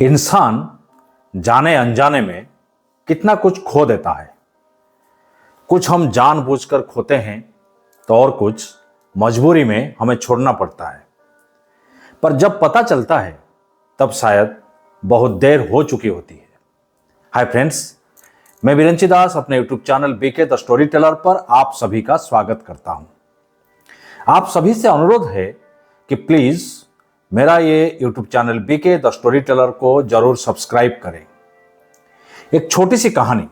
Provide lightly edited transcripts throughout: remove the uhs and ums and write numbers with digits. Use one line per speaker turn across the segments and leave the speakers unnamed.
इंसान जाने अनजाने में कितना कुछ खो देता है। कुछ हम जानबूझकर खोते हैं तो और कुछ मजबूरी में हमें छोड़ना पड़ता है। पर जब पता चलता है तब शायद बहुत देर हो चुकी होती है। हाय फ्रेंड्स, मैं विरंची दास अपने YouTube channel BK the storyteller पर आप सभी का स्वागत करता हूं। आप सभी से अनुरोध है कि प्लीज मेरा ये YouTube channel BK the storyteller को जरूर सब्सक्राइब करें। एक छोटी सी कहानी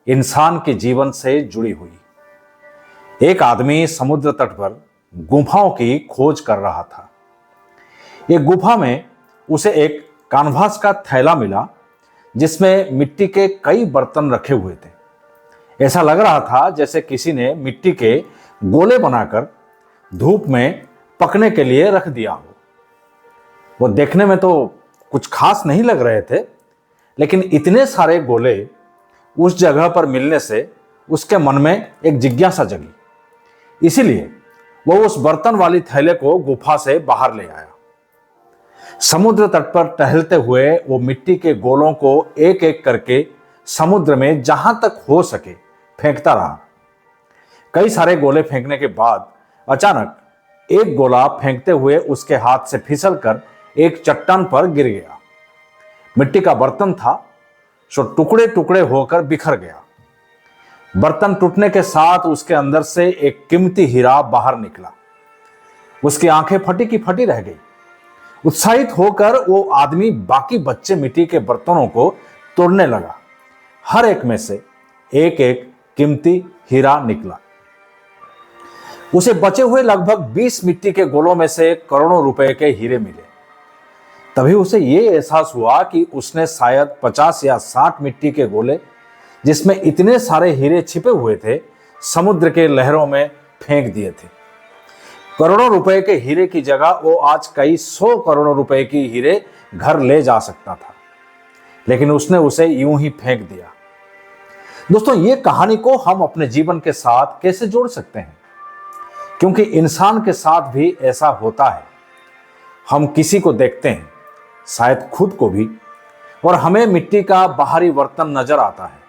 इंसान के जीवन से जुड़ी हुई। एक आदमी समुद्र तट पर गुफाओं की खोज कर रहा था। एक गुफा में उसे एक कानवास का थैला मिला जिसमें मिट्टी के कई बर्तन रखे हुए थे। ऐसा लग रहा था जैसे किसी ने मिट्टी के गोले बनाकर धूप में पकने के लिए रख दिया हो। वो देखने में तो कुछ खास नहीं लग रहे थे, लेकिन इतने सारे गोले उस जगह पर मिलने से उसके मन में एक जिज्ञासा जगी। इसीलिए वो उस बर्तन वाली थैले को गुफा से बाहर ले आया। समुद्र तट पर टहलते हुए वो मिट्टी के गोलों को एक एक करके समुद्र में जहां तक हो सके फेंकता रहा। कई सारे गोले फेंकने के बाद अचानक एक गोला फेंकते हुए उसके हाथ से फिसलकर एक चट्टान पर गिर गया। मिट्टी का बर्तन था, सो टुकड़े टुकड़े होकर बिखर गया। बर्तन टूटने के साथ उसके अंदर से एक कीमती हीरा बाहर निकला। उसकी आंखें फटी की फटी रह गई। उत्साहित होकर वो आदमी बाकी बच्चे मिट्टी के बर्तनों को तोड़ने लगा। हर एक में से एक एक कीमती हीरा निकला। उसे बचे हुए लगभग 20 मिट्टी के गोलों में से करोड़ों रुपए के हीरे मिले। तभी उसे यह एहसास हुआ कि उसने शायद 50 या 60 मिट्टी के गोले जिसमें इतने सारे हीरे छिपे हुए थे समुद्र के लहरों में फेंक दिए थे। करोड़ों रुपए के हीरे की जगह वो आज कई 100 करोड़ रुपए की हीरे घर ले जा सकता था, लेकिन उसने उसे यूं ही फेंक दिया। दोस्तों, ये कहानी को हम अपने जीवन के साथ कैसे जोड़ सकते हैं? क्योंकि इंसान के साथ भी ऐसा होता है। हम किसी को देखते हैं, शायद खुद को भी, और हमें मिट्टी का बाहरी बर्तन नजर आता है।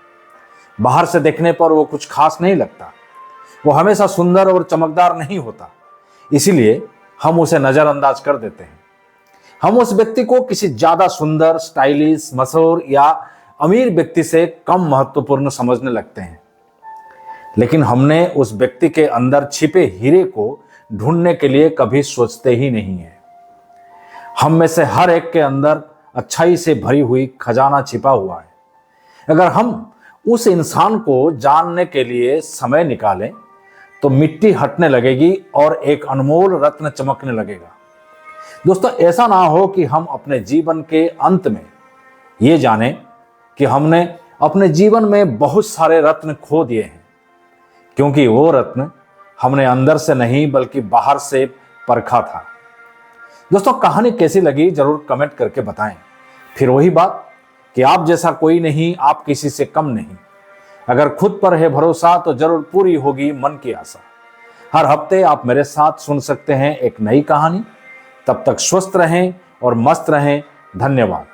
बाहर से देखने पर वो कुछ खास नहीं लगता, वो हमेशा सुंदर और चमकदार नहीं होता, इसीलिए हम उसे नजरअंदाज कर देते हैं। हम उस व्यक्ति को किसी ज्यादा सुंदर, स्टाइलिश, मशहूर या अमीर व्यक्ति से कम महत्वपूर्ण समझने लगते हैं। लेकिन हमने उस व्यक्ति के अंदर छिपे हीरे को ढूंढने के लिए कभी सोचते ही नहीं है। हम में से हर एक के अंदर अच्छाई से भरी हुई खजाना छिपा हुआ है। अगर हम उस इंसान को जानने के लिए समय निकालें तो मिट्टी हटने लगेगी और एक अनमोल रत्न चमकने लगेगा। दोस्तों, ऐसा ना हो कि हम अपने जीवन के अंत में ये जाने कि हमने अपने जीवन में बहुत सारे रत्न खो दिए हैं, क्योंकि वो रत्न हमने अंदर से नहीं बल्कि बाहर से परखा था। दोस्तों, कहानी कैसी लगी जरूर कमेंट करके बताएं। फिर वही बात कि आप जैसा कोई नहीं, आप किसी से कम नहीं। अगर खुद पर है भरोसा तो जरूर पूरी होगी मन की आशा। हर हफ्ते आप मेरे साथ सुन सकते हैं एक नई कहानी। तब तक स्वस्थ रहें और मस्त रहें। धन्यवाद।